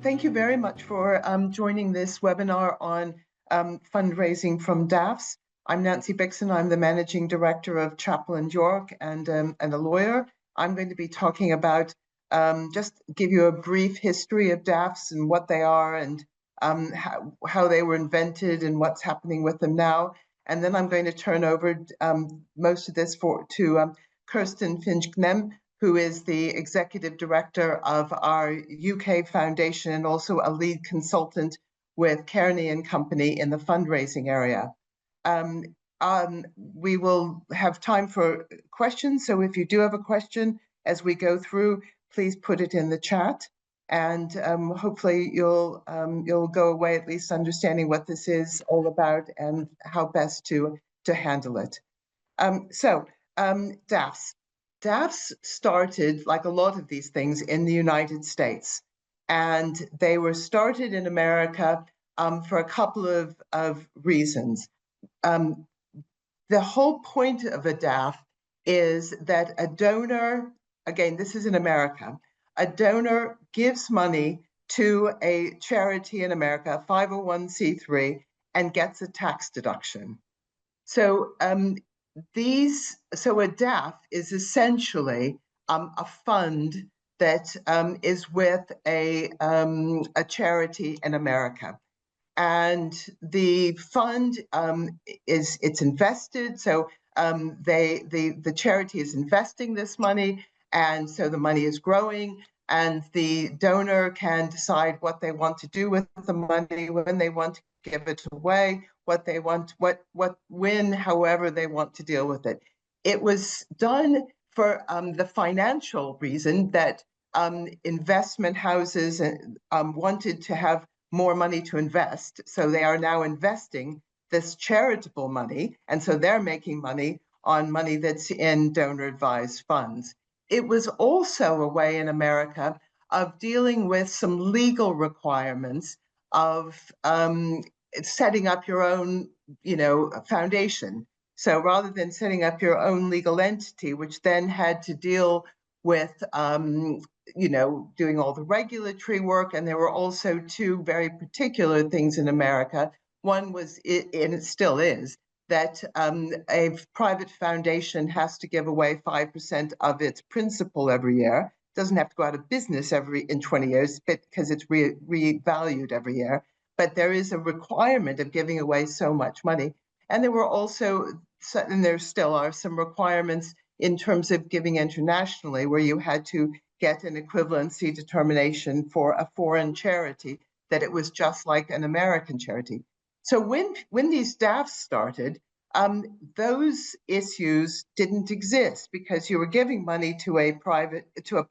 Thank you very much for joining this webinar on fundraising from DAFs. I'm Nancy Bikson. I'm the Managing Director of Chapel & York and a lawyer. I'm going to be talking about, just give you a brief history of DAFs and what they are and how they were invented and what's happening with them now. And then I'm going to turn over most of this to Kurstin, Finch, Gnehm, who is the executive director of our UK foundation and also a lead consultant with Kearney and Company in the fundraising area. We will have time for questions, so if you do have a question as we go through, please put it in the chat, and hopefully you'll go away at least understanding what this is all about and how best to handle it. DAFs. DAFs started, like a lot of these things, in the United States, and they were started in America for a couple of reasons. The whole point of a DAF is that a donor, again, this is in America, a donor gives money to a charity in America, 501c3, and gets a tax deduction. So so a DAF is essentially a fund that is with a charity in America, and the fund it's invested. So the charity is investing this money, and so the money is growing, and the donor can decide what they want to do with the money, when they want to give it away, what they want, when, however they want to deal with it. It was done for the financial reason that investment houses wanted to have more money to invest. So they are now investing this charitable money, and so they're making money on money that's in donor-advised funds. It was also a way in America of dealing with some legal requirements of setting up your own, foundation. So rather than setting up your own legal entity, which then had to deal with, doing all the regulatory work, and there were also two very particular things in America. One was, and it still is, that a private foundation has to give away 5% of its principal every year. It doesn't have to go out of business in 20 years, because it's revalued every year. But there is a requirement of giving away so much money. And there were also, and there still are, some requirements in terms of giving internationally, where you had to get an equivalency determination for a foreign charity, that it was just like an American charity. So when these DAFs started, those issues didn't exist, because you were giving money to a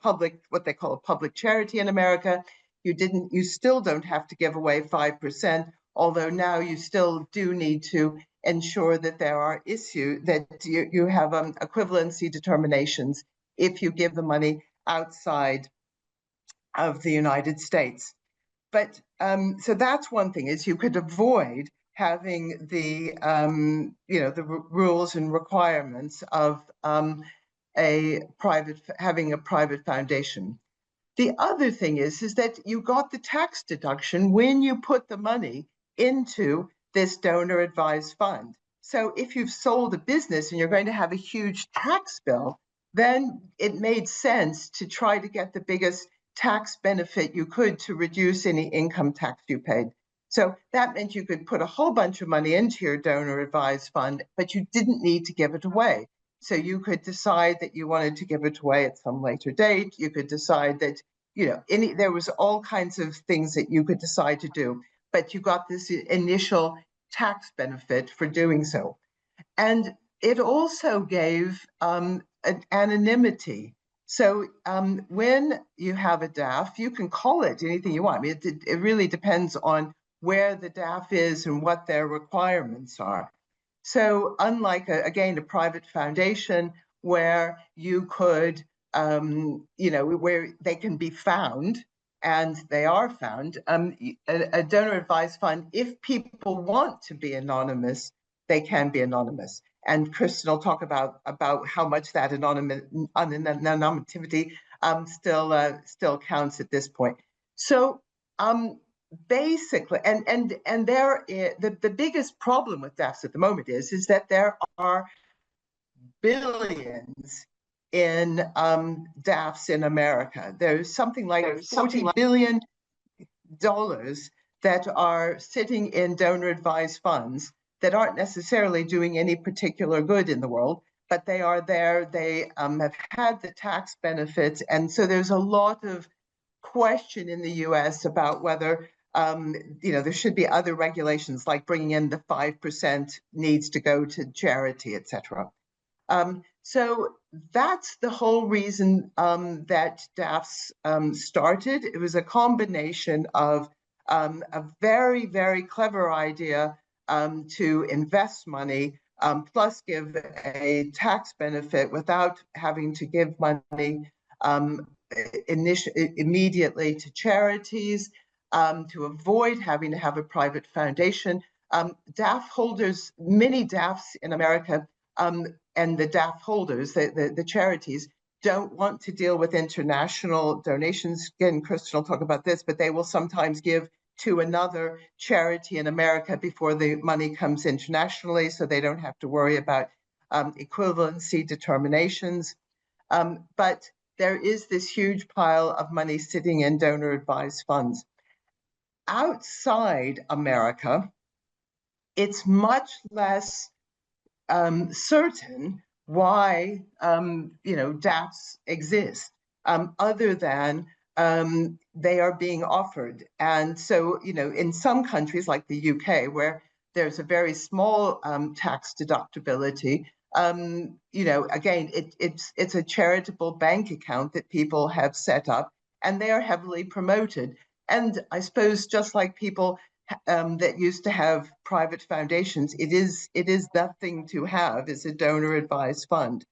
public, what they call a public charity in America. You still don't have to give away 5%, although now you still do need to ensure that there are issues, that you have equivalency determinations if you give the money outside of the United States. But so that's one thing, is you could avoid having the rules and requirements of having a private foundation. The other thing is that you got the tax deduction when you put the money into this donor advised fund. So if you've sold a business and you're going to have a huge tax bill, then it made sense to try to get the biggest tax benefit you could to reduce any income tax you paid. So that meant you could put a whole bunch of money into your donor advised fund, but you didn't need to give it away. So you could decide that you wanted to give it away at some later date. You could decide that, there was all kinds of things that you could decide to do, but you got this initial tax benefit for doing so. And it also gave an anonymity. So when you have a DAF, you can call it anything you want. I mean, it really depends on where the DAF is and what their requirements are. So unlike, again, a private foundation where you could, where they can be found, and they are found, a donor advised fund, if people want to be anonymous, they can be anonymous. And Kurstin will talk about how much that anonymity still counts at this point. So basically, and there, the biggest problem with DAFs at the moment is that there are billions in DAFs in America. There's something like $40 billion that are sitting in donor-advised funds that aren't necessarily doing any particular good in the world, but they are there. They have had the tax benefits, and so there's a lot of question in the U.S. about whether there should be other regulations, like bringing in the 5% needs to go to charity, etc. So that's the whole reason that DAFs started. It was a combination of a very, very clever idea to invest money, plus give a tax benefit without having to give money immediately to charities, to avoid having to have a private foundation. DAF holders, many DAFs in America, and the DAF holders, the charities, don't want to deal with international donations. Again, Kurstin will talk about this, but they will sometimes give to another charity in America before the money comes internationally, so they don't have to worry about equivalency determinations. But there is this huge pile of money sitting in donor-advised funds. Outside America, it's much less certain why DAFs exist, other than they are being offered. And so, in some countries like the UK, where there's a very small tax deductibility, again, it's a charitable bank account that people have set up, and they are heavily promoted. And I suppose just like people that used to have private foundations, it is that thing to have, is a donor-advised fund.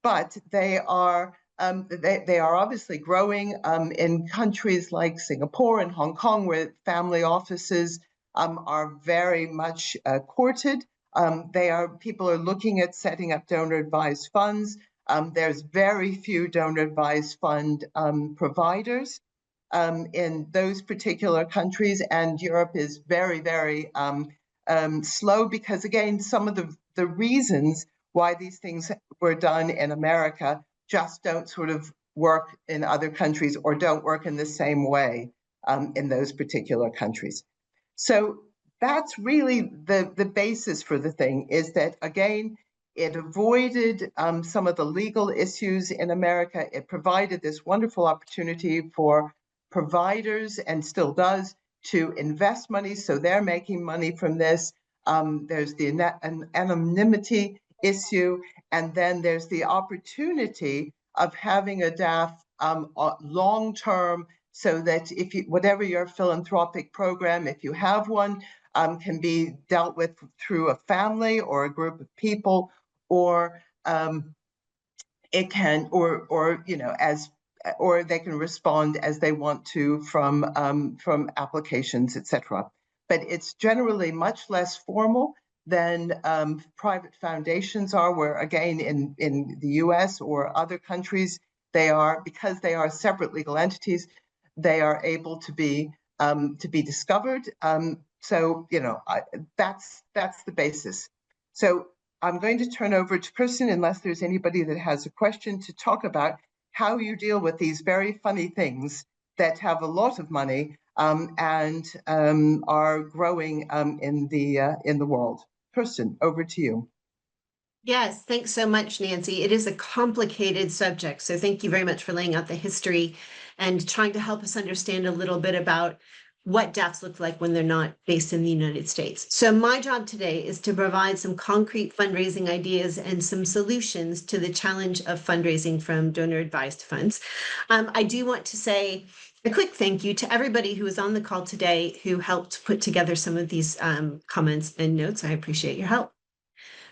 But they are obviously growing in countries like Singapore and Hong Kong, where family offices are very much courted. People are looking at setting up donor-advised funds. There's very few donor-advised fund providers in those particular countries, and Europe is very, very slow, because again, some of the reasons why these things were done in America just don't sort of work in other countries, or don't work in the same way in those particular countries. So that's really the basis for the thing, is that, again, it avoided some of the legal issues in America. It provided this wonderful opportunity for providers, and still does, to invest money, so they're making money from this. There's the anonymity issue, and then there's the opportunity of having a DAF long-term, so that whatever your philanthropic program, if you have one, can be dealt with through a family or a group of people, or it can, or they can respond as they want to from applications, etc. But it's generally much less formal than private foundations are, where, again, in the US or other countries, because they are separate legal entities, they are able to be discovered. So that's the basis. So I'm going to turn over to Kurstin, unless there's anybody that has a question, to talk about how you deal with these very funny things that have a lot of money and are growing in the world. Kurstin, over to you. Yes, thanks so much, Nancy. It is a complicated subject, so thank you very much for laying out the history and trying to help us understand a little bit about what DAFs look like when they're not based in the United States. So my job today is to provide some concrete fundraising ideas and some solutions to the challenge of fundraising from donor-advised funds. I do want to say a quick thank you to everybody who was on the call today who helped put together some of these comments and notes. I appreciate your help.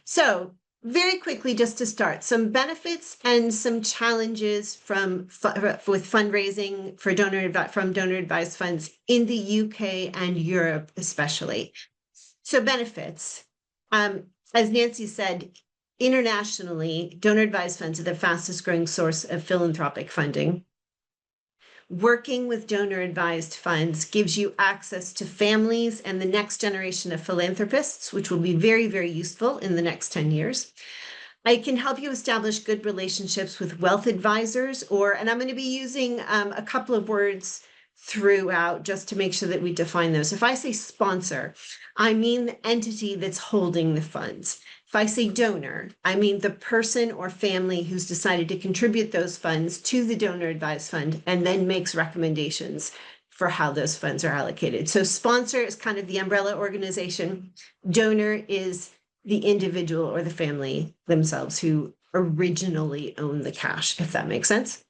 So very quickly, just to start, some benefits and some challenges with fundraising from donor-advised funds in the UK and Europe, especially. So benefits, as Nancy said, internationally, donor-advised funds are the fastest growing source of philanthropic funding. working with donor-advised funds gives you access to families and the next generation of philanthropists, which will be very, very useful in the next 10 years. I can help you establish good relationships with wealth advisors, and I'm going to be using a couple of words throughout just to make sure that we define those. If I say sponsor, I mean the entity that's holding the funds. If I say donor, I mean the person or family who's decided to contribute those funds to the donor advised fund and then makes recommendations for how those funds are allocated. So sponsor is kind of the umbrella organization. Donor is the individual or the family themselves who originally own the cash, if that makes sense.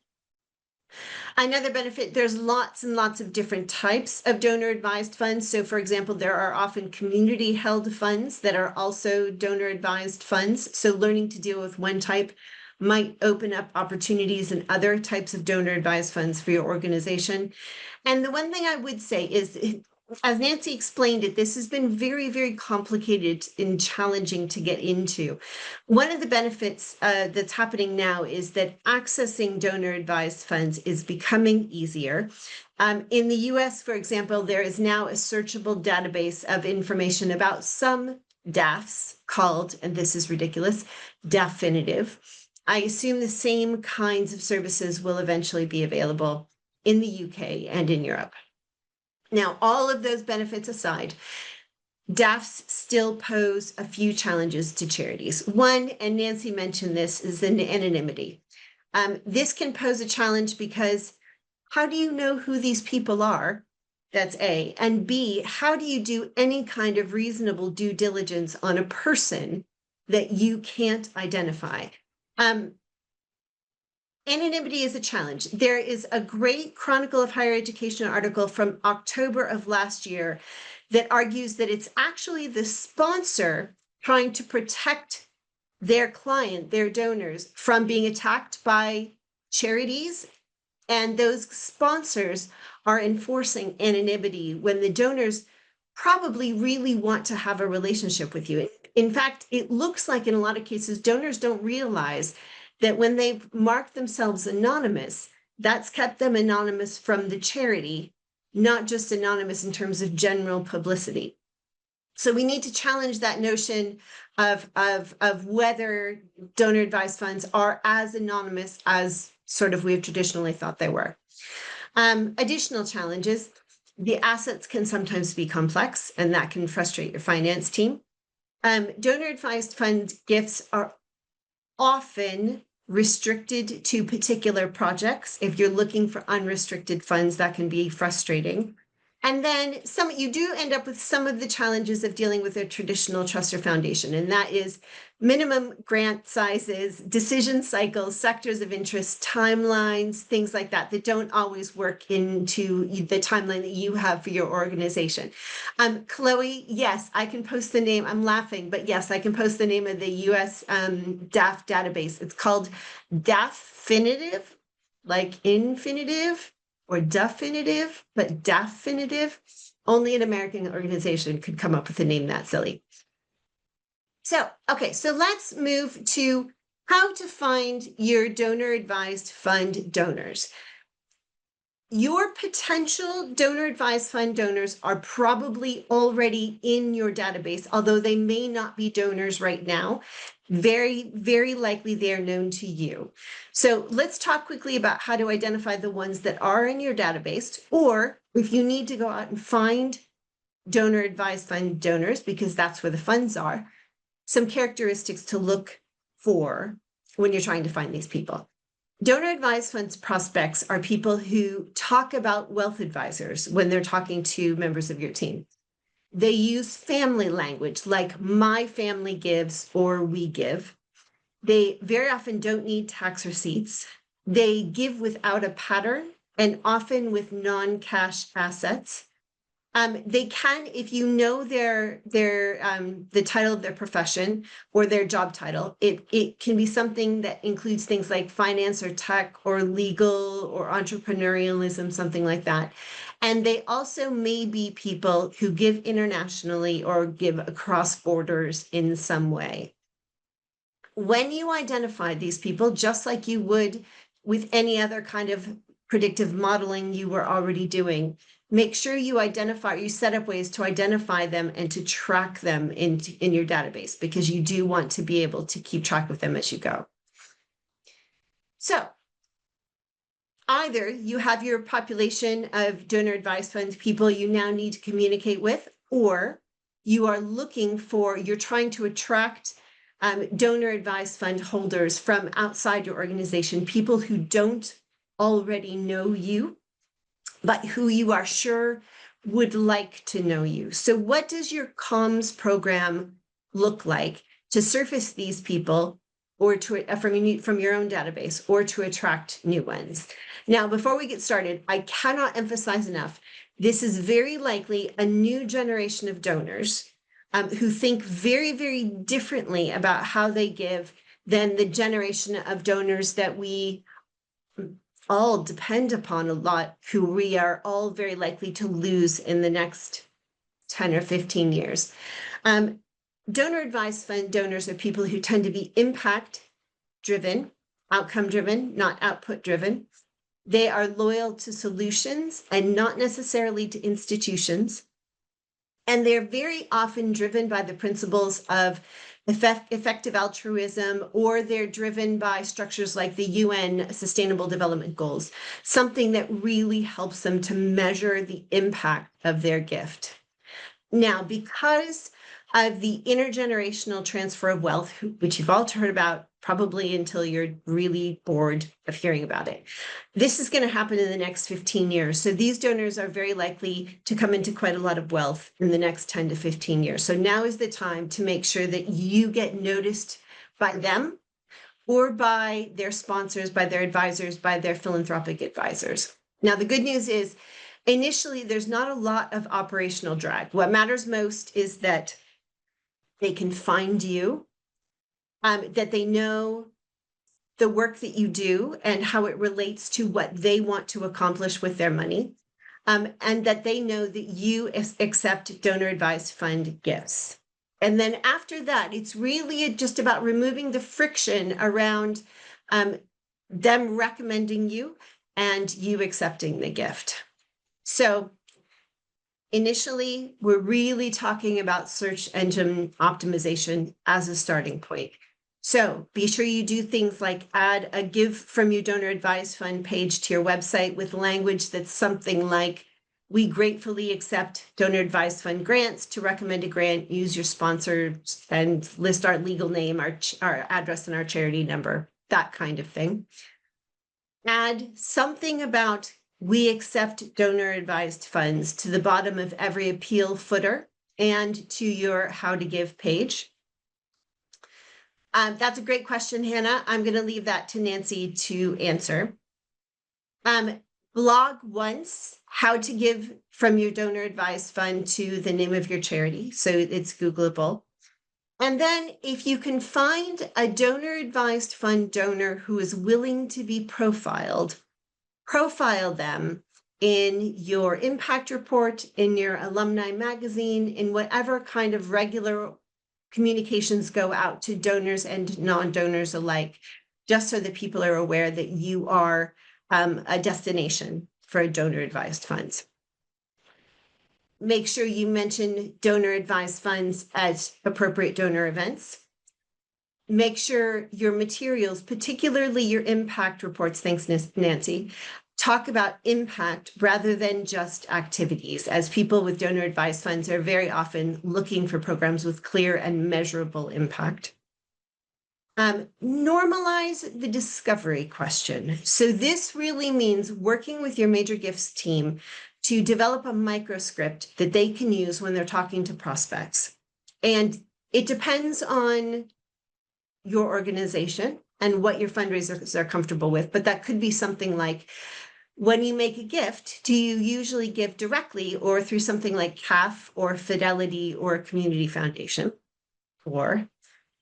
Another benefit, there's lots and lots of different types of donor advised funds. So for example, there are often community held funds that are also donor advised funds. So learning to deal with one type might open up opportunities in other types of donor advised funds for your organization. And the one thing I would say is, as Nancy explained it, this has been very, very complicated and challenging to get into. One of the benefits that's happening now is that accessing donor advised funds is becoming easier. In the US, for example, there is now a searchable database of information about some DAFs called, and this is ridiculous, definitive. I assume the same kinds of services will eventually be available in the UK and in Europe. Now, all of those benefits aside, DAFs still pose a few challenges to charities. One, and Nancy mentioned this, is the anonymity. This can pose a challenge because how do you know who these people are? That's A. And B, how do you do any kind of reasonable due diligence on a person that you can't identify? Anonymity is a challenge. There is a great Chronicle of Higher Education article from October of last year that argues that it's actually the sponsor trying to protect their client, their donors, from being attacked by charities. And those sponsors are enforcing anonymity when the donors probably really want to have a relationship with you. In fact, it looks like in a lot of cases, donors don't realize that when they've marked themselves anonymous, that's kept them anonymous from the charity, not just anonymous in terms of general publicity. So we need to challenge that notion of whether donor advised funds are as anonymous as sort of we've traditionally thought they were. Additional challenges, the assets can sometimes be complex and that can frustrate your finance team. Donor advised fund gifts are often restricted to particular projects. If you're looking for unrestricted funds, that can be frustrating. And then you do end up with some of the challenges of dealing with a traditional trust or foundation, and that is minimum grant sizes, decision cycles, sectors of interest, timelines, things like that, that don't always work into the timeline that you have for your organization. Chloe, yes, I can post the name. I'm laughing, but yes, I can post the name of the US DAF database. It's called Dafinitive, like infinitive, or definitive, but definitive. Only an American organization could come up with a name that silly. So, okay, so let's move to how to find your donor advised fund donors. Your potential donor advised fund donors are probably already in your database, although they may not be donors right now. Very, very likely they are known to you. So let's talk quickly about how to identify the ones that are in your database, or if you need to go out and find donor advised fund donors, because that's where the funds are, some characteristics to look for when you're trying to find these people. Donor advised funds prospects are people who talk about wealth advisors when they're talking to members of your team. They use family language like my family gives or we give. They very often don't need tax receipts. They give without a pattern and often with non-cash assets. They can, if you know the title of their profession or their job title, it can be something that includes things like finance or tech or legal or entrepreneurialism, something like that. And they also may be people who give internationally or give across borders in some way. When you identify these people, just like you would with any other kind of predictive modeling you were already doing, make sure you set up ways to identify them and to track them in your database, because you do want to be able to keep track of them as you go. So either you have your population of donor advised funds, people you now need to communicate with, or you are you're trying to attract donor advised fund holders from outside your organization, people who don't already know you, but who you are sure would like to know you. So what does your comms program look like to surface these people, or to from your own database, or to attract new ones? Now, before we get started, I cannot emphasize enough, this is very likely a new generation of donors who think very, very differently about how they give than the generation of donors that we all depend upon a lot, who we are all very likely to lose in the next 10 or 15 years. Donor advised fund donors are people who tend to be impact driven, outcome driven, not output driven. They are loyal to solutions and not necessarily to institutions. And they're very often driven by the principles of effective altruism, or they're driven by structures like the UN Sustainable Development Goals, something that really helps them to measure the impact of their gift. Now, because of the intergenerational transfer of wealth, which you've all heard about probably until you're really bored of hearing about it, this is going to happen in the next 15 years. So these donors are very likely to come into quite a lot of wealth in the next 10 to 15 years. So now is the time to make sure that you get noticed by them, or by their sponsors, by their advisors, by their philanthropic advisors. Now, the good news is, initially, there's not a lot of operational drag. What matters most is that they can find you, that they know the work that you do and how it relates to what they want to accomplish with their money, and that they know that you accept donor advised fund gifts. And then after that, it's really just about removing the friction around them recommending you and you accepting the gift. So initially, we're really talking about search engine optimization as a starting point. So be sure you do things like add a give from your donor advised fund page to your website with language that's something like, we gratefully accept donor advised fund grants. To recommend a grant, use your sponsor and list our legal name, our address, and our charity number, that kind of thing. Add something about, we accept donor advised funds, to the bottom of every appeal footer and to your how to give page. That's a great question, Hannah. I'm going to leave that to Nancy to answer. Blog once how to give from your donor advised fund to the name of your charity, so it's Googleable. And then if you can find a donor advised fund donor who is willing to be profiled, profile them in your impact report, in your alumni magazine, in whatever kind of regular communications go out to donors and non-donors alike, just so that people are aware that you are a destination for donor advised funds. Make sure you mention donor advised funds at appropriate donor events. Make sure your materials, particularly your impact reports, thanks Nancy, talk about impact rather than just activities, as people with donor advised funds are very often looking for programs with clear and measurable impact. Normalize the discovery question. So this really means working with your major gifts team to develop a microscript that they can use when they're talking to prospects. And it depends on your organization and what your fundraisers are comfortable with, but that could be something like, when you make a gift, do you usually give directly or through something like CAF or Fidelity or a community foundation? Or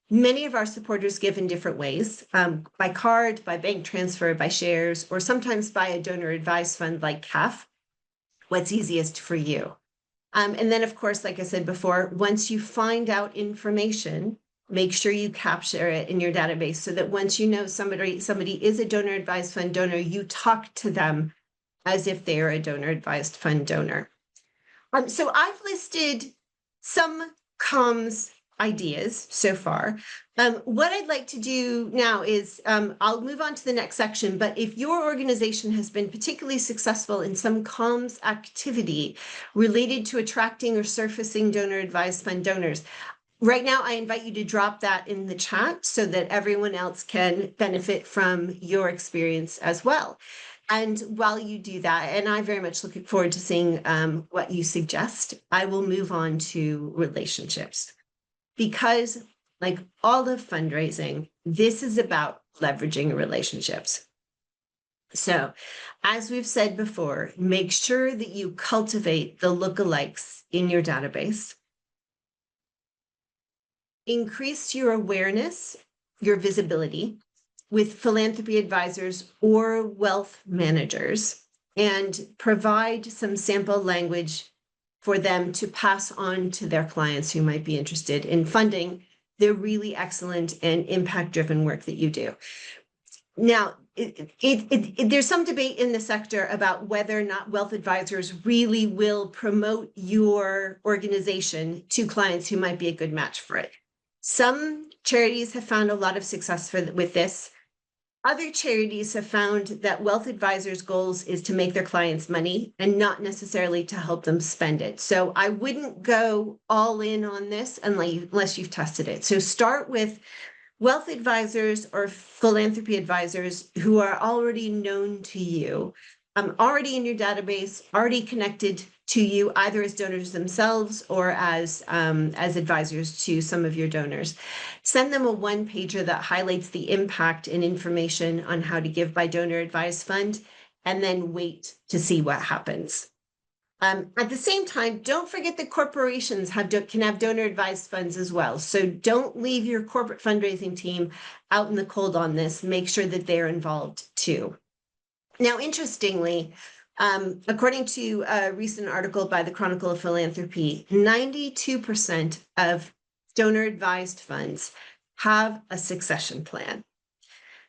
many of our supporters give in different ways, by card, by bank transfer, by shares, or sometimes by a donor advised fund like CAF. What's easiest for you? And then, of course, like I said before, once you find out information make sure you capture it in your database so that once you know somebody is a donor advised fund donor, you talk to them as if they are a donor advised fund donor. So I've listed some comms ideas so far. What I'd like to do now is I'll move on to the next section, but if your organization has been particularly successful in some comms activity related to attracting or surfacing donor advised fund donors, right now, I invite you to drop that in the chat so that everyone else can benefit from your experience as well. And while you do that, and I'm very much looking forward to seeing what you suggest, I will move on to relationships. Because like all of fundraising, this is about leveraging relationships. So as we've said before, make sure that you cultivate the lookalikes in your database. Increase your awareness, your visibility with philanthropy advisors or wealth managers, and provide some sample language for them to pass on to their clients who might be interested in funding the really excellent and impact-driven work that you do. Now, there's some debate in the sector about whether or not wealth advisors really will promote your organization to clients who might be a good match for it. Some charities have found a lot of success with this. Other charities have found that wealth advisors' goals is to make their clients money and not necessarily to help them spend it. So I wouldn't go all in on this unless you've tested it. So start with wealth advisors or philanthropy advisors who are already known to you, already in your database, already connected to you either as donors themselves or as advisors to some of your donors. Send them a one-pager that highlights the impact and information on how to give by donor advised fund, and then wait to see what happens. At the same time, don't forget that corporations can have donor advised funds as well. So don't leave your corporate fundraising team out in the cold on this. Make sure that they're involved too. Now, interestingly, according to a recent article by the Chronicle of Philanthropy, 92% of donor advised funds have a succession plan.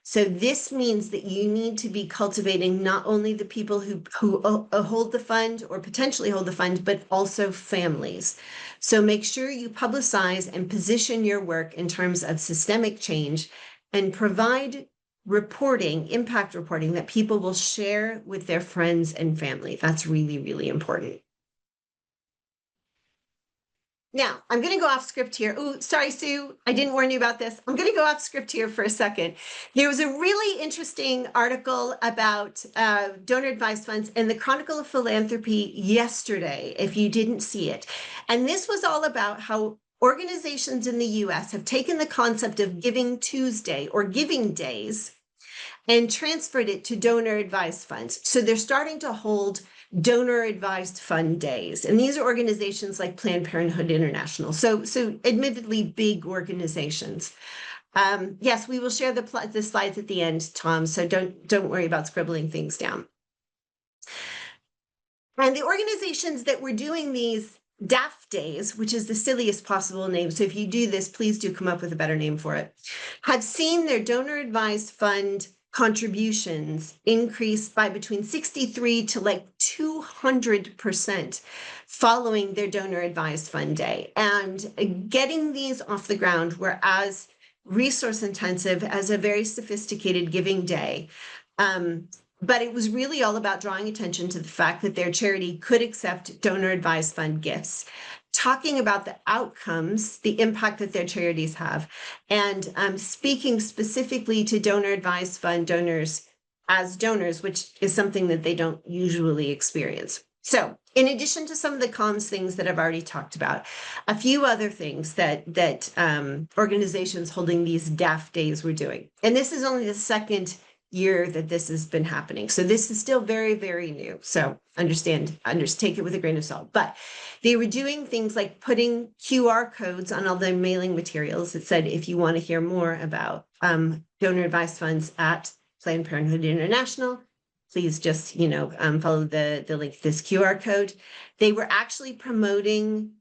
So this means that you need to be cultivating not only the people who hold the fund or potentially hold the fund, but also families. So make sure you publicize and position your work in terms of systemic change and provide reporting, impact reporting that people will share with their friends and family. That's really, really important. Now, I'm going to go off script here. Oh, sorry, Sue. I didn't warn you about this. I'm going to go off script here for a second. There was a really interesting article about donor advised funds in the Chronicle of Philanthropy yesterday, if you didn't see it. And this was all about how organizations in the US have taken the concept of Giving Tuesday or Giving Days and transferred it to donor advised funds. So they're starting to hold donor advised fund days. And these are organizations like Planned Parenthood International. So admittedly big organizations. Yes, we will share the slides at the end, Tom, so don't worry about scribbling things down. And the organizations that were doing these DAF days, which is the silliest possible name, so if you do this, please do come up with a better name for it, have seen their donor advised fund contributions increase by between 63 to like 200% following their donor advised fund day. And getting these off the ground were as resource intensive as a very sophisticated giving day. But it was really all about drawing attention to the fact that their charity could accept donor advised fund gifts, talking about the outcomes, the impact that their charities have, and speaking specifically to donor advised fund donors as donors, which is something that they don't usually experience. So in addition to some of the comms things that I've already talked about, a few other things that organizations holding these DAF days were doing. And this is only the second year that this has been happening. So this is still very, very new. So take it with a grain of salt. But they were doing things like putting QR codes on all the mailing materials that said, if you want to hear more about donor advised funds at Planned Parenthood International, please just, follow the link to this QR code. They were actually promoting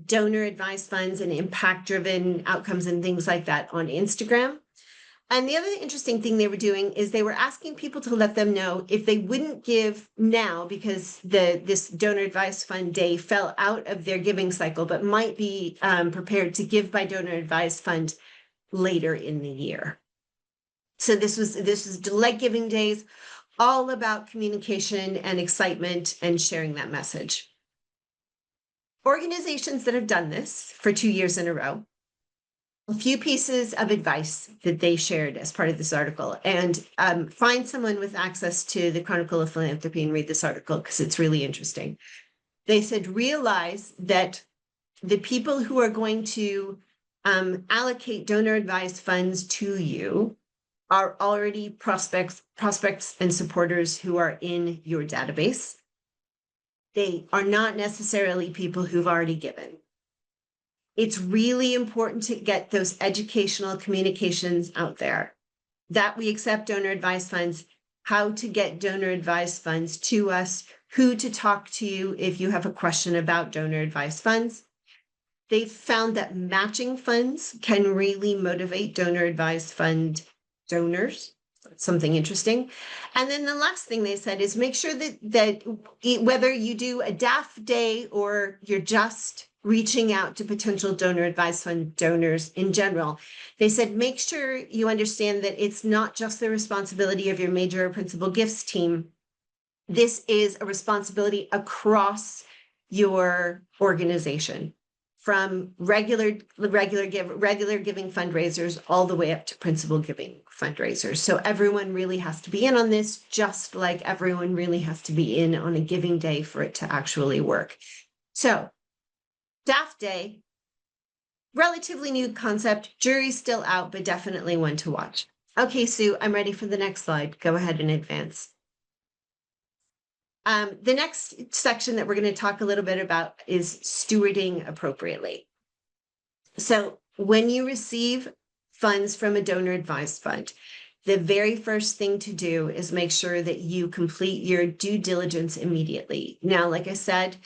donor advised funds and impact driven outcomes and things like that on Instagram. And the other interesting thing they were doing is they were asking people to let them know if they wouldn't give now because this donor advised fund day fell out of their giving cycle, but might be prepared to give by donor advised fund later in the year. So this was Delight Giving Days, all about communication and excitement and sharing that message. Organizations that have done this for 2 years in a row, a few pieces of advice that they shared as part of this article, and find someone with access to the Chronicle of Philanthropy and read this article because it's really interesting. They said, realize that the people who are going to allocate donor advised funds to you are already prospects and supporters who are in your database. They are not necessarily people who've already given. It's really important to get those educational communications out there that we accept donor advised funds, how to get donor advised funds to us, who to talk to you if you have a question about donor advised funds. They've found that matching funds can really motivate donor advised fund donors. Something interesting. And then the last thing they said is make sure that whether you do a DAF day or you're just reaching out to potential donor advised fund donors in general, they said make sure you understand that it's not just the responsibility of your major or principal gifts team. This is a responsibility across your organization, from regular giving fundraisers all the way up to principal giving fundraisers. So everyone really has to be in on this, just like everyone really has to be in on a giving day for it to actually work. So DAF Day, relatively new concept, jury's still out, but definitely one to watch. Okay, Sue, I'm ready for the next slide. Go ahead and advance. The next section that we're going to talk a little bit about is stewarding appropriately. So when you receive funds from a donor advised fund, the very first thing to do is make sure that you complete your due diligence immediately. Now, like I said,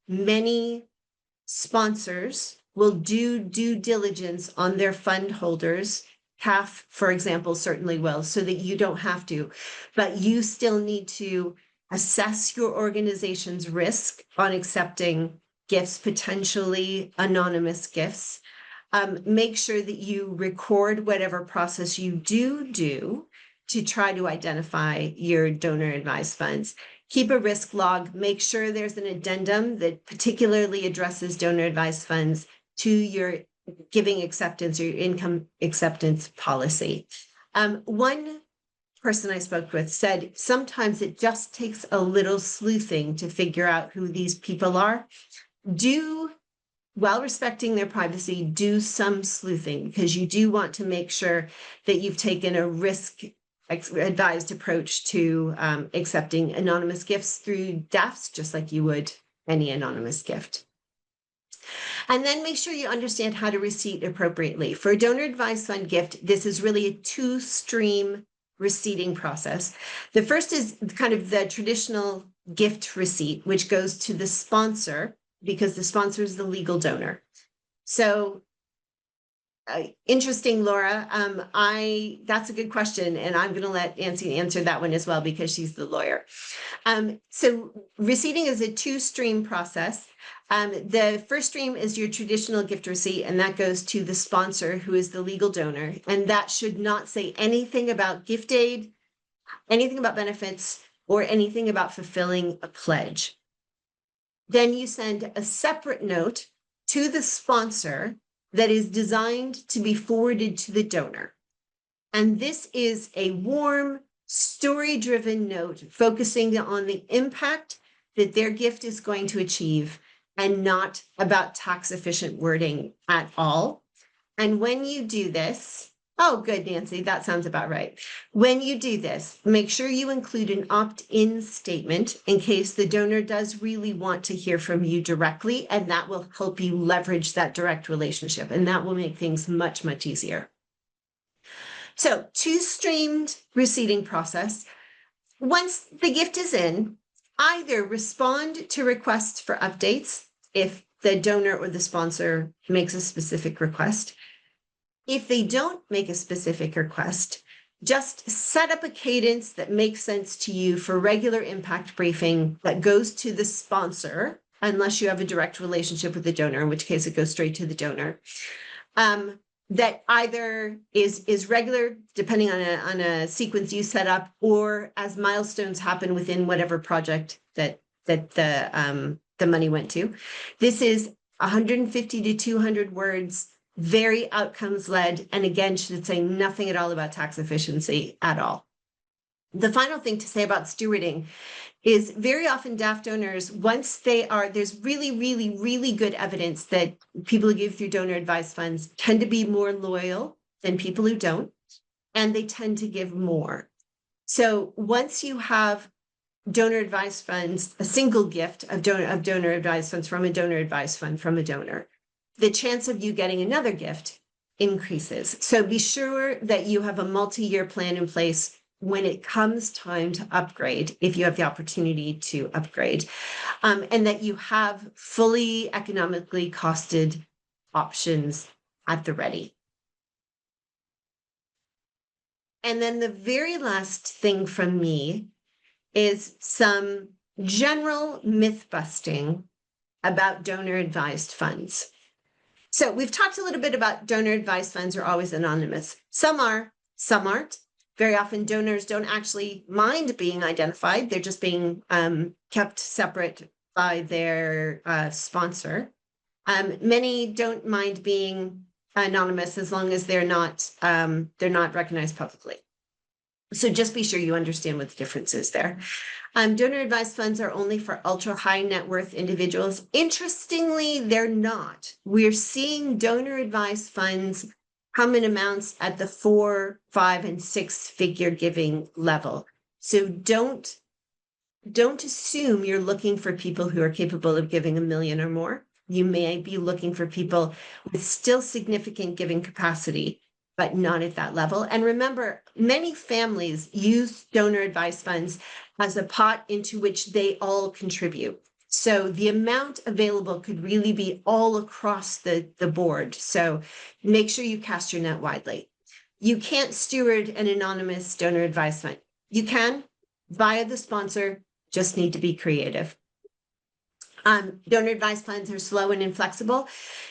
many sponsors will do due diligence on their fund holders. CAF, for example, certainly will, so that you don't have to, but you still need to assess your organization's risk on accepting gifts, potentially anonymous gifts. Make sure that you record whatever process you do to try to identify your donor advised funds. Keep a risk log. Make sure there's an addendum that particularly addresses donor advised funds to your giving acceptance or your income acceptance policy. One person I spoke with said sometimes it just takes a little sleuthing to figure out who these people are. While respecting their privacy, do some sleuthing, because you do want to make sure that you've taken a risk advised approach to accepting anonymous gifts through DAFs, just like you would any anonymous gift. And then make sure you understand how to receipt appropriately. For a donor advised fund gift, this is really a two-stream receipting process. The first is kind of the traditional gift receipt, which goes to the sponsor, because the sponsor is the legal donor. So interesting, Laura. That's a good question, and I'm going to let Nancy answer that one as well because she's the lawyer. So receipting is a two-stream process. The first stream is your traditional gift receipt, and that goes to the sponsor, who is the legal donor, and that should not say anything about gift aid, anything about benefits, or anything about fulfilling a pledge. Then you send a separate note to the sponsor that is designed to be forwarded to the donor. And this is a warm, story-driven note focusing on the impact that their gift is going to achieve, and not about tax-efficient wording at all. And when you do this, oh, good, Nancy, that sounds about right. When you do this, make sure you include an opt-in statement in case the donor does really want to hear from you directly, and that will help you leverage that direct relationship, and that will make things much, much easier. So, two-streamed receipting process. Once the gift is in, either respond to requests for updates if the donor or the sponsor makes a specific request. If they don't make a specific request, just set up a cadence that makes sense to you for regular impact briefing that goes to the sponsor, unless you have a direct relationship with the donor, in which case it goes straight to the donor. That either is regular, depending on a sequence you set up, or as milestones happen within whatever project that the money went to. This is 150 to 200 words, very outcomes led, and again, should say nothing at all about tax efficiency at all. The final thing to say about stewarding is very often DAF donors, once there's really, really, really good evidence that people who give through donor advised funds tend to be more loyal than people who don't, and they tend to give more. So once you have donor advised funds, a single gift of donor advised funds from a donor advised fund from a donor, the chance of you getting another gift increases. So be sure that you have a multi-year plan in place when it comes time to upgrade, if you have the opportunity to upgrade, and that you have fully economically costed options at the ready. And then the very last thing from me is some general myth busting about donor advised funds. So we've talked a little bit about donor advised funds are always anonymous. Some are, some aren't. Very often donors don't actually mind being identified. They're just being kept separate by their sponsor. Many don't mind being anonymous as long as they're not recognized publicly. So just be sure you understand what the difference is there. Donor advised funds are only for ultra high net worth individuals. Interestingly, they're not. We're seeing donor advised funds come in amounts at the 4, 5, and 6 figure giving level. So don't assume you're looking for people who are capable of giving $1 million or more. You may be looking for people with still significant giving capacity, but not at that level. And remember, many families use donor advised funds as a pot into which they all contribute. So the amount available could really be all across the board. So make sure you cast your net widely. You can't steward an anonymous donor advised fund. You can via the sponsor, just need to be creative. Donor advised funds are slow and inflexible.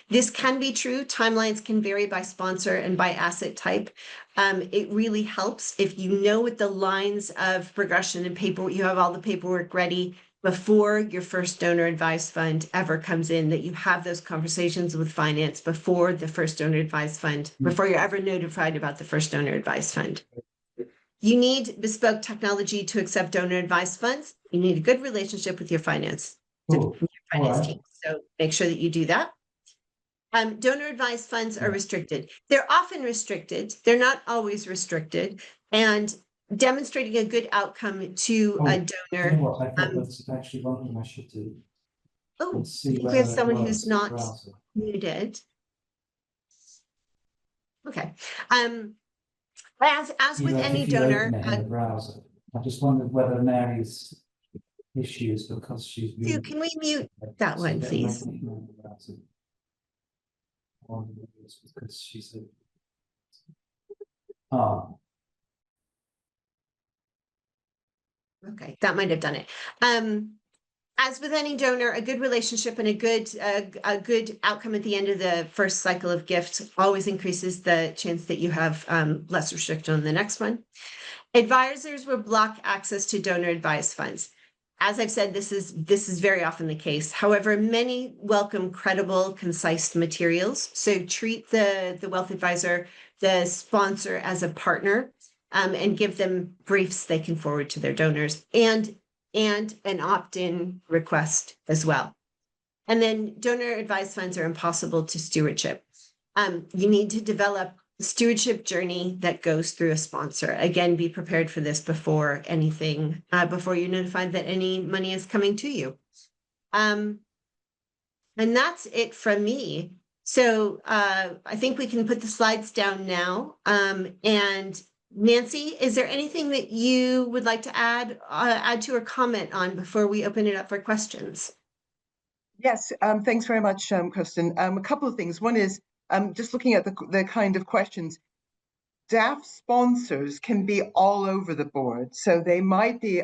This can be true. Timelines can vary by sponsor and by asset type. It really helps if you know what the lines of progression and paperwork, you have all the paperwork ready before your first donor advised fund ever comes in, that you have those conversations with finance before the first donor advised fund, before you're ever notified about the first donor advised fund. You need bespoke technology to accept donor advised funds. You need a good relationship with your finance. Cool. Team. So make sure that you do that. Donor advised funds are restricted. They're often restricted. They're not always restricted. And demonstrating a good outcome to a donor. You know what? I thought that's actually one thing I should do. Oh, See I think we whether have it someone works who's not browser. muted. Okay. As with any If you donor, open it in the browser, I just wondered whether Mary's issues because she's Sue, can we mute that one, please? Because she's a oh. Okay, that might have done it. As with any donor, a good relationship and a good outcome at the end of the first cycle of gifts always increases the chance that you have less restriction on the next one. Advisors will block access to donor advised funds. As I've said, this is very often the case. However, many welcome credible, concise materials. So treat the wealth advisor, the sponsor, as a partner, and give them briefs they can forward to their donors, and an opt-in request as well. And then donor advised funds are impossible to stewardship. You need to develop a stewardship journey that goes through a sponsor. Again, be prepared for this before anything, before you're notified that any money is coming to you. And that's it from me. So I think we can put the slides down now. And Nancy, is there anything that you would like to add to or comment on before we open it up for questions? Yes, thanks very much, Kurstin. A couple of things. One is just looking at the kind of questions. DAF sponsors can be all over the board. So they might be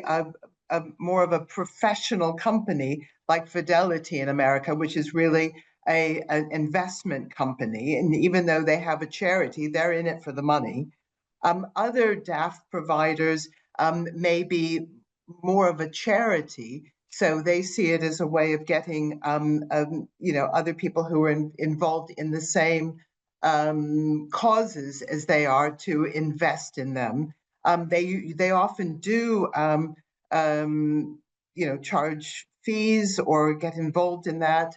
more of a professional company like Fidelity in America, which is really an investment company. And even though they have a charity, they're in it for the money. Other DAF providers may be more of a charity. So they see it as a way of getting, other people who are involved in the same causes as they are to invest in them. They often do, charge fees or get involved in that.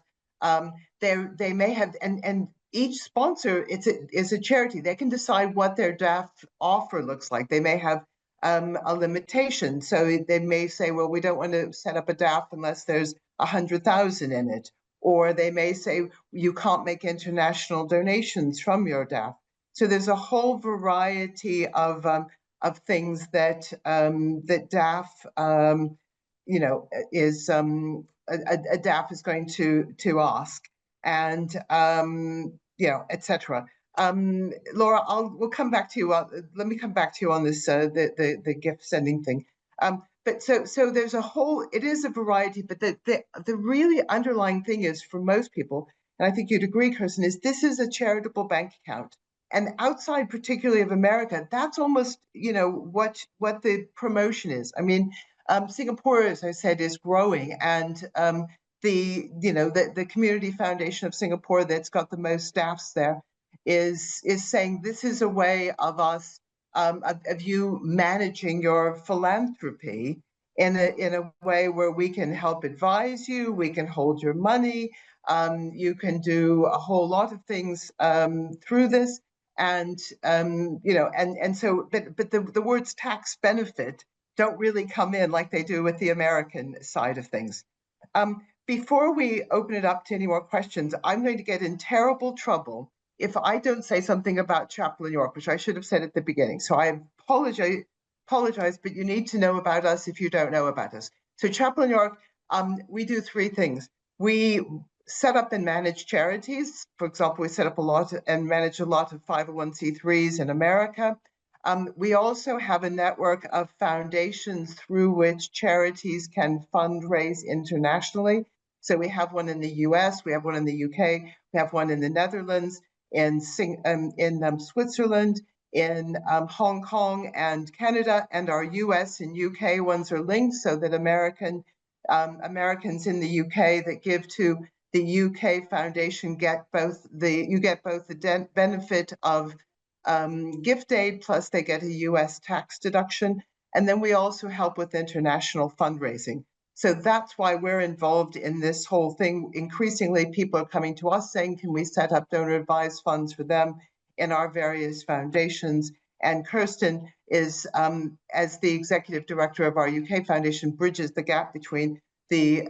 They may have, and each sponsor is a charity. They can decide what their DAF offer looks like. They may have a limitation. So they may say, well, we don't want to set up a DAF unless there's 100,000 in it. Or they may say, you can't make international donations from your DAF. So there's a whole variety of things that that DAF, is a DAF is going to ask, and etc. Laura, we'll come back to you. Let me come back to you on this the gift sending thing. But so there's a whole. It is a variety, but the really underlying thing is for most people, and I think you'd agree, Kurstin, is this is a charitable bank account, and outside, particularly of America, that's almost what the promotion is. I mean, Singapore, as I said, is growing, and the Community Foundation of Singapore, that's got the most staffs there, is saying this is a way of us of you managing your philanthropy in a way where we can help advise you, we can hold your money, you can do a whole lot of things through this, and so but the words tax benefit don't really come in like they do with the American side of things. Before we open it up to any more questions, I'm going to get in terrible trouble if I don't say something about Chapel in York, which I should have said at the beginning. So I apologize, but you need to know about us if you don't know about us. So Chapel in York, we do three things. We set up and manage charities. For example, we set up a lot and manage a lot of 501c3s in America. We also have a network of foundations through which charities can fundraise internationally. So we have one in the US, we have one in the UK, we have one in the Netherlands, in Switzerland, in Hong Kong and Canada, and our US and UK ones are linked so that Americans in the UK that give to the UK Foundation get both the benefit of gift aid, plus they get a US tax deduction. And then we also help with international fundraising. So that's why we're involved in this whole thing. Increasingly, people are coming to us saying, can we set up donor advised funds for them in our various foundations? And Kurstin is, as the executive director of our UK foundation, bridges the gap between the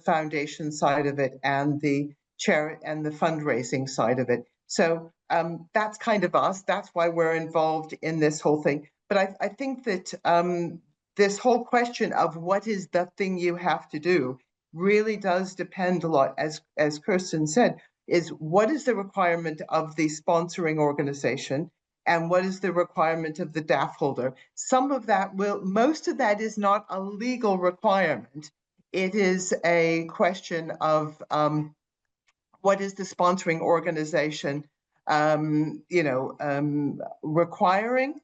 foundation side of it and the charity and the fundraising side of it. So that's kind of us. That's why we're involved in this whole thing. But I think that this whole question of what is the thing you have to do really does depend a lot, as Kurstin said, is what is the requirement of the sponsoring organization and what is the requirement of the DAF holder. Some of that most of that is not a legal requirement. It is a question of what is the sponsoring organization requiring,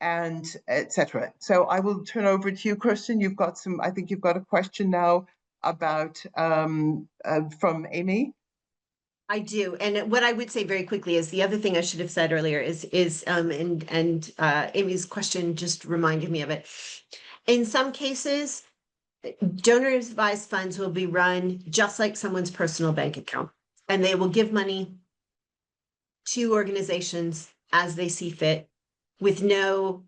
and etc. So I will turn over to you, Kurstin. I think you've got a question now about from Amy. I do, and what I would say very quickly is the other thing I should have said earlier is Amy's question just reminded me of it. In some cases, donor advised funds will be run just like someone's personal bank account, and they will give money to organizations as they see fit, with no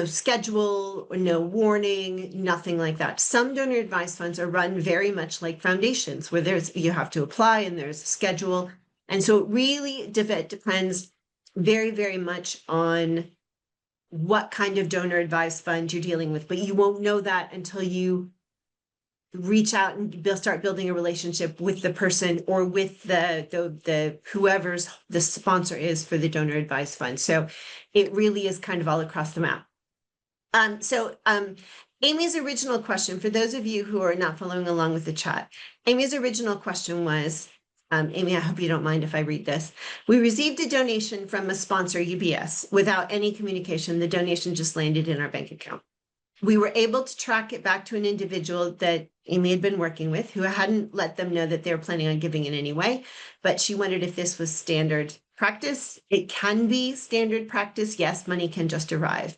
schedule, no warning, nothing like that. Some donor advised funds are run very much like foundations, where you have to apply and there's a schedule. And so it really depends very, very much on what kind of donor advised fund you're dealing with, but you won't know that until you reach out and start building a relationship with the person or with the whoever's the sponsor is for the donor advised fund. So it really is kind of all across the map. Amy's original question, for those of you who are not following along with the chat, Amy's original question was, Amy, I hope you don't mind if I read this. We received a donation from a sponsor, UBS, without any communication. The donation just landed in our bank account. We were able to track it back to an individual that Amy had been working with who hadn't let them know that they were planning on giving in anyway, but she wondered if this was standard practice. It can be standard practice. Yes, money can just arrive.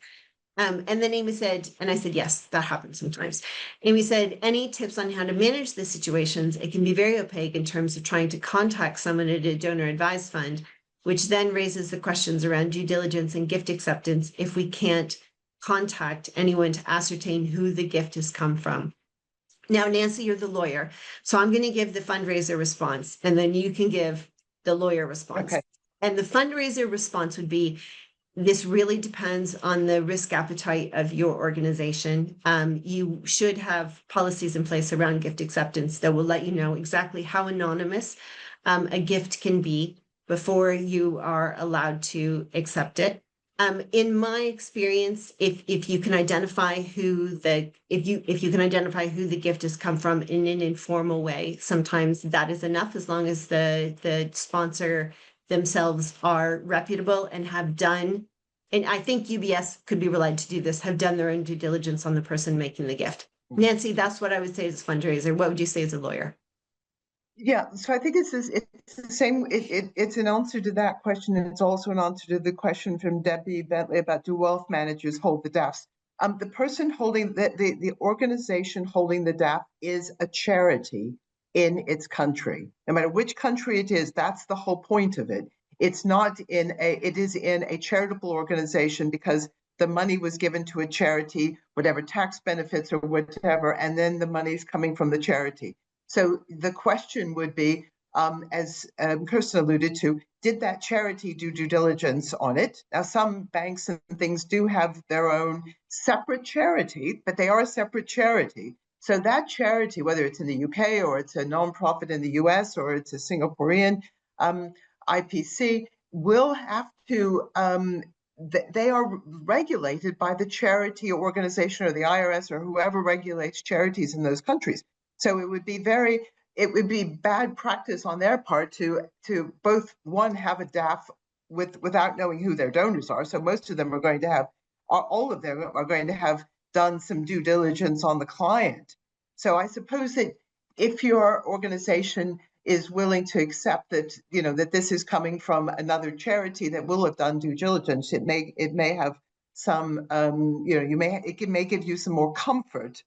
And then Amy said, and I said, yes, that happens sometimes. Amy said, any tips on how to manage the situations? It can be very opaque in terms of trying to contact someone at a donor advised fund, which then raises the questions around due diligence and gift acceptance if we can't contact anyone to ascertain who the gift has come from. Now, Nancy, you're the lawyer, so I'm going to give the fundraiser response, and then you can give the lawyer response. Okay. And the fundraiser response would be, this really depends on the risk appetite of your organization. You should have policies in place around gift acceptance that will let you know exactly how anonymous a gift can be before you are allowed to accept it. In my experience, if you can identify who the gift has come from in an informal way, sometimes that is enough, as long as the sponsor themselves are reputable and have done, and I think UBS could be relied to do this, have done their own due diligence on the person making the gift. Nancy, that's what I would say as a fundraiser. What would you say as a lawyer? Yeah, so I think it's the same. It's an answer to that question, and it's also an answer to the question from Debbie Bentley about, do wealth managers hold the DAFs? The person holding the organization holding the DAF is a charity in its country. No matter which country it is, that's the whole point of it. It is in a charitable organization because the money was given to a charity, whatever tax benefits or whatever, and then the money is coming from the charity. So the question would be, as Kurstin alluded to, did that charity do due diligence on it? Now, some banks and things do have their own separate charity, but they are a separate charity. So that charity, whether it's in the UK or it's a nonprofit in the US or it's a Singaporean IPC, will have to, they are regulated by the charity organization or the IRS or whoever regulates charities in those countries. So it would be bad practice on their part to both, one, have a DAF without knowing who their donors are. So most of them are going to have, all of them are going to have done some due diligence on the client. So I suppose that if your organization is willing to accept that, that this is coming from another charity that will have done due diligence, it may have some, it may give you some more comfort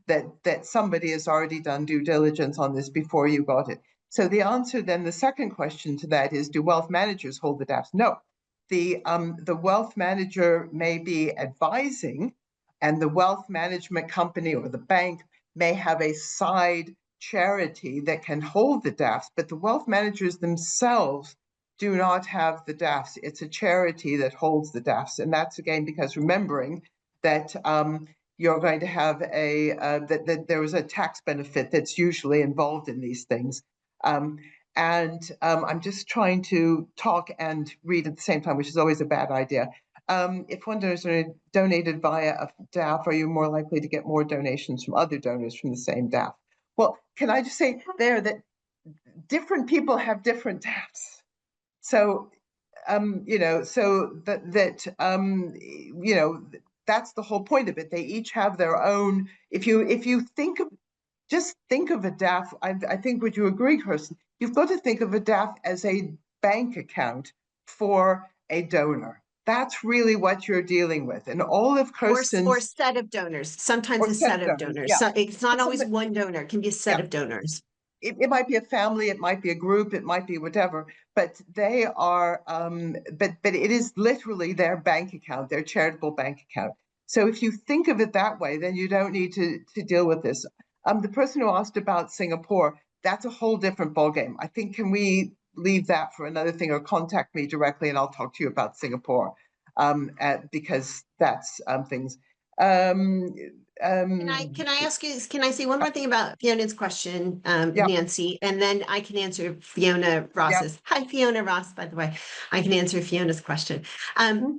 that somebody has already done due diligence on this before you got it. So the answer then, the second question to that is, do wealth managers hold the DAFs? No. The wealth manager may be advising, and the wealth management company or the bank may have a side charity that can hold the DAFs, but the wealth managers themselves do not have the DAFs. It's a charity that holds the DAFs. And that's, again, because remembering that you're going to have that there is a tax benefit that's usually involved in these things. I'm just trying to talk and read at the same time, which is always a bad idea. If one donor is donated via a DAF, are you more likely to get more donations from other donors from the same DAF? Well, can I just say there that different people have different DAFs. So, that's the whole point of it. They each have their own. If you think of a DAF, I think, would you agree, Kurstin? You've got to think of a DAF as a bank account for a donor. That's really what you're dealing with. And all of Kurstin's or set of donors, sometimes a set of donors. Yeah. So it's not always one donor, it can be a set of donors. It might be a family, it might be a group, it might be whatever, but they are, but it is literally their bank account, their charitable bank account. So if you think of it that way, then you don't need to deal with this. The person who asked about Singapore, that's a whole different ballgame. I think, can we leave that for another thing, or contact me directly and I'll talk to you about Singapore, because that's things. Can I ask you, can I say one more thing about Fiona's question, Yeah. Nancy, and then I can answer Fiona Ross's. Hi, Fiona Ross, by the way. I can answer Fiona's question.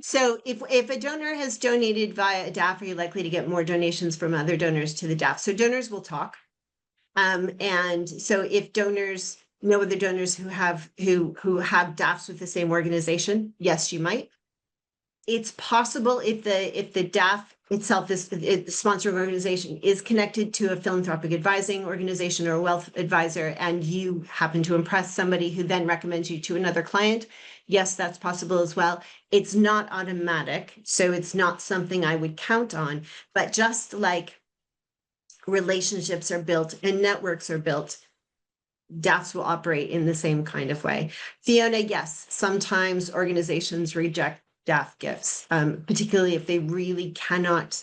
So if a donor has donated via a DAF, are you likely to get more donations from other donors to the DAF? So donors will talk. And so if donors know other donors who have DAFs with the same organization, yes, you might. It's possible if the DAF itself, the sponsoring organization, is connected to a philanthropic advising organization or a wealth advisor, and you happen to impress somebody who then recommends you to another client. Yes, that's possible as well. It's not automatic, so it's not something I would count on, but just like relationships are built and networks are built, DAFs will operate in the same kind of way. Fiona, yes, sometimes organizations reject DAF gifts, particularly if they really cannot.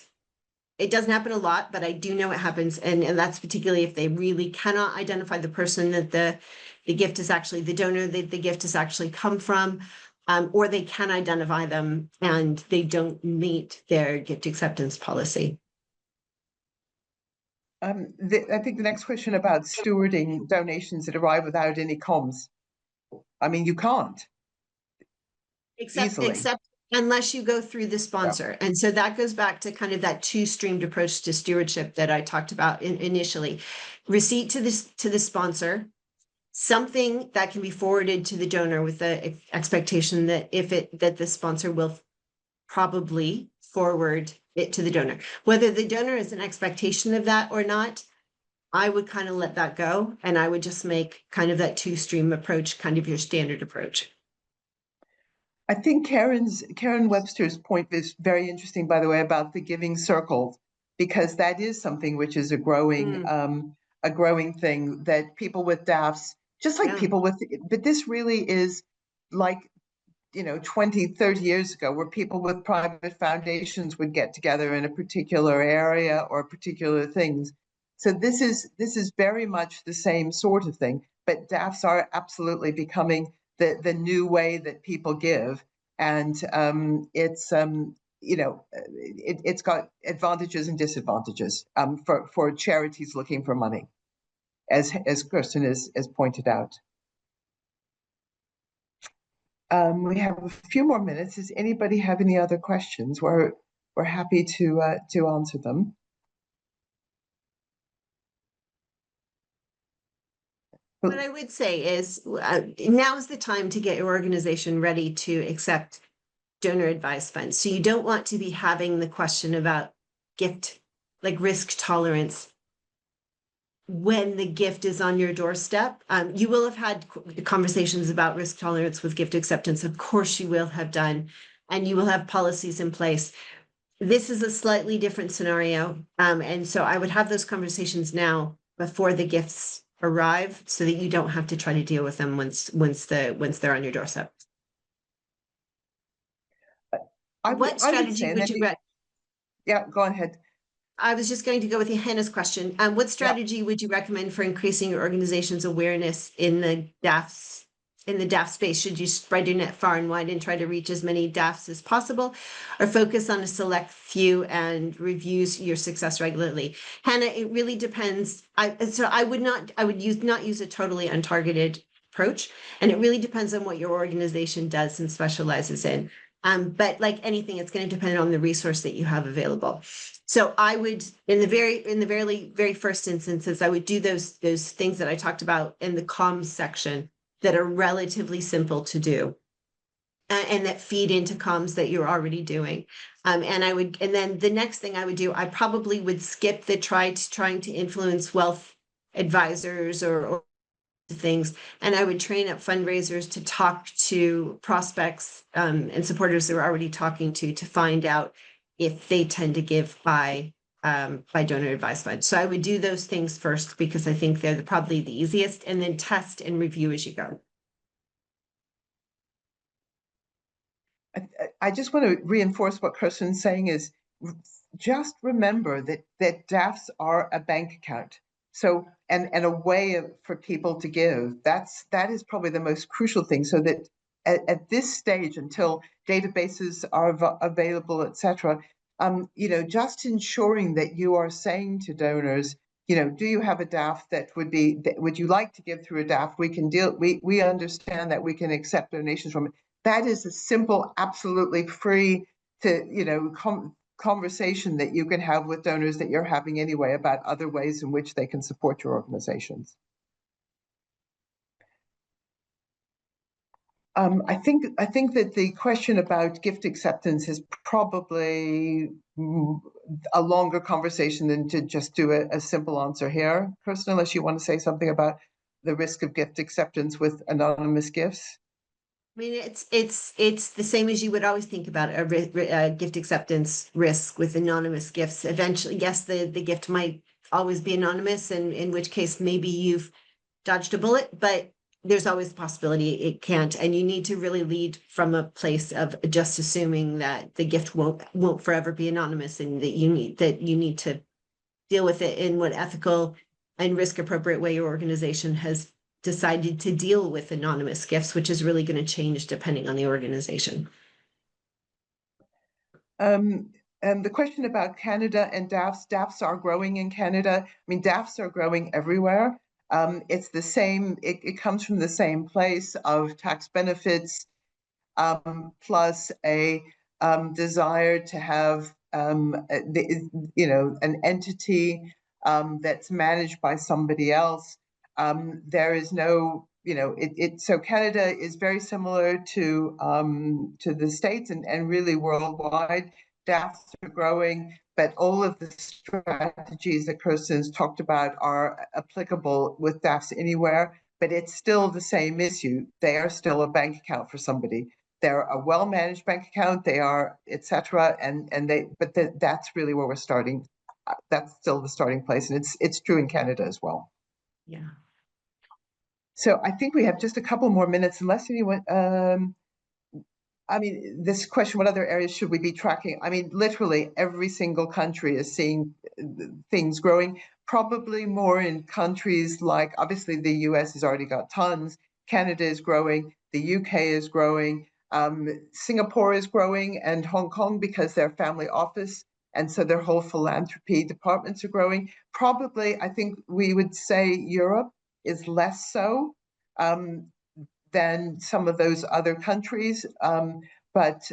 It doesn't happen a lot, but I do know it happens. And that's particularly if they really cannot identify the person that the gift is actually, the donor that the gift has actually come from, or they can identify them and they don't meet their gift acceptance policy. I think the next question about stewarding donations that arrive without any comms. I mean, you can't. Except unless you go through the sponsor. And so that goes back to kind of that two-streamed approach to stewardship that I talked about initially. Receipt to the sponsor, something that can be forwarded to the donor with the expectation that that the sponsor will probably forward it to the donor. Whether the donor has an expectation of that or not, I would kind of let that go, and I would just make kind of that two-stream approach kind of your standard approach. I think Karen Webster's point is very interesting, by the way, about the giving circles, because that is something which is a growing thing, that people with DAFs, just like people with, but this really is like, 20, 30 years ago, where people with private foundations would get together in a particular area or particular things. So this is very much the same sort of thing, but DAFs are absolutely becoming the new way that people give, and it's it's got advantages and disadvantages for charities looking for money, as Kurstin has pointed out. We have a few more minutes. Does anybody have any other questions? We're happy to answer them. What I would say is now is the time to get your organization ready to accept donor advised funds. So you don't want to be having the question about gift, like risk tolerance, when the gift is on your doorstep. You will have had conversations about risk tolerance with gift acceptance. Of course you will have done, and you will have policies in place. This is a slightly different scenario. And so I would have those conversations now before the gifts arrive, so that you don't have to try to deal with them once they're on your doorstep. What strategy would you recommend? Yeah, go ahead. I was just going to go with Hannah's question. What strategy would you recommend for increasing your organization's awareness in the DAF space? Should you spread your net far and wide and try to reach as many DAFs as possible, or focus on a select few and reviews your success regularly? Hannah, it really depends. I would not use a totally untargeted approach, and it really depends on what your organization does and specializes in. But like anything, it's going to depend on the resource that you have available. So I would, in the very first instances, I would do those things that I talked about in the comms section that are relatively simple to do, and that feed into comms that you're already doing. And then the next thing I would do, I probably would skip the trying to influence wealth advisors or things, and I would train up fundraisers to talk to prospects and supporters they're already talking to find out if they tend to give by donor advised funds. So I would do those things first, because I think they're probably the easiest, and then test and review as you go. I just want to reinforce what Kurstin's saying is, just remember that DAFs are a bank account. So, and a way for people to give, that is probably the most crucial thing, so that at this stage, until databases are available, etc., just ensuring that you are saying to donors, do you have a DAF that would you like to give through a DAF? We understand that we can accept donations from it. That is a simple, absolutely free to, conversation that you can have with donors that you're having anyway about other ways in which they can support your organizations. I think that the question about gift acceptance is probably a longer conversation than to just do a simple answer here. Kurstin, unless you want to say something about the risk of gift acceptance with anonymous gifts. I mean, it's the same as you would always think about a gift acceptance risk with anonymous gifts. Eventually, yes, the gift might always be anonymous, and in which case maybe you've dodged a bullet, but there's always the possibility it can't. And you need to really lead from a place of just assuming that the gift won't forever be anonymous, and that you need to deal with it in what ethical and risk appropriate way your organization has decided to deal with anonymous gifts, which is really going to change depending on the organization. And the question about Canada and DAFs are growing in Canada. I mean, DAFs are growing everywhere. It's the same, it comes from the same place of tax benefits, plus a desire to have an entity that's managed by somebody else. There is no, so Canada is very similar to the States and really worldwide. DAFs are growing, but all of the strategies that Kurstin's talked about are applicable with DAFs anywhere, but it's still the same issue. They are still a bank account for somebody. They're a well-managed bank account, they are, etc. But that's really where we're starting. That's still the starting place, and it's true in Canada as well. Yeah. So I think we have just a couple more minutes, unless anyone, I mean, this question, what other areas should we be tracking? I mean, literally every single country is seeing things growing, probably more in countries like, obviously the US has already got tons, Canada is growing, the UK is growing, Singapore is growing, and Hong Kong, because they're family office, and so their whole philanthropy departments are growing. Probably, I think we would say Europe is less so than some of those other countries, but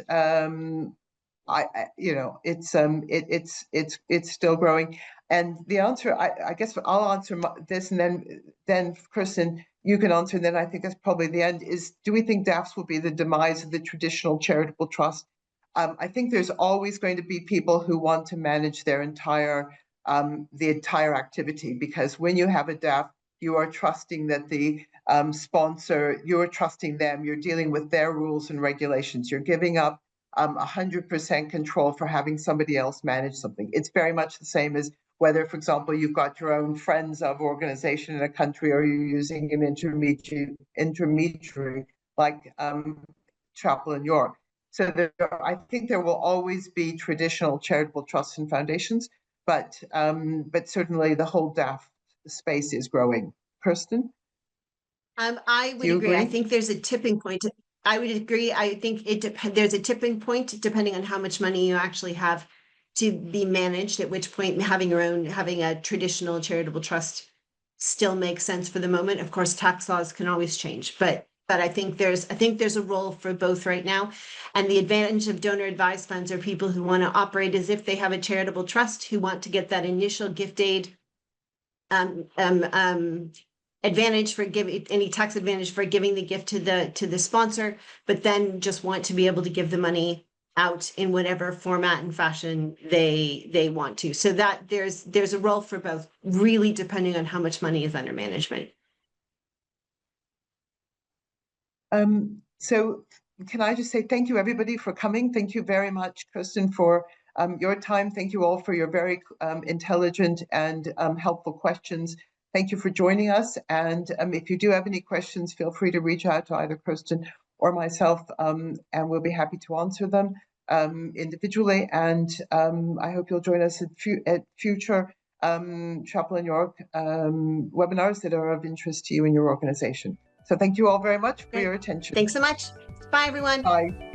it's still growing. And the answer, I guess I'll answer this, and then Kurstin, you can answer, and then I think that's probably the end, is do we think DAFs will be the demise of the traditional charitable trust? I think there's always going to be people who want to manage their the entire activity, because when you have a DAF, you are trusting that the sponsor, you're trusting them, you're dealing with their rules and regulations, you're giving up 100% control for having somebody else manage something. It's very much the same as whether, for example, you've got your own friends of organization in a country, or you're using an intermediary like Chapel in York. So I think there will always be traditional charitable trusts and foundations, but certainly the whole DAF space is growing. Kurstin? I would agree. I think there's a tipping point. I would agree. I think there's a tipping point depending on how much money you actually have to be managed, at which point having a traditional charitable trust still makes sense for the moment. Of course, tax laws can always change, but I think there's a role for both right now. And the advantage of donor advised funds are people who want to operate as if they have a charitable trust, who want to get that initial gift aid advantage for giving, any tax advantage for giving the gift to the sponsor, but then just want to be able to give the money out in whatever format and fashion they want to. So that there's a role for both, really depending on how much money is under management. So can I just say thank you, everybody, for coming. Thank you very much, Kurstin, for your time. Thank you all for your very intelligent and helpful questions. Thank you for joining us. And if you do have any questions, feel free to reach out to either Kurstin or myself, and we'll be happy to answer them individually. And I hope you'll join us at future Chapel in York webinars that are of interest to you and your organization. So thank you all very much for your attention. Thanks so much. Bye, everyone. Bye.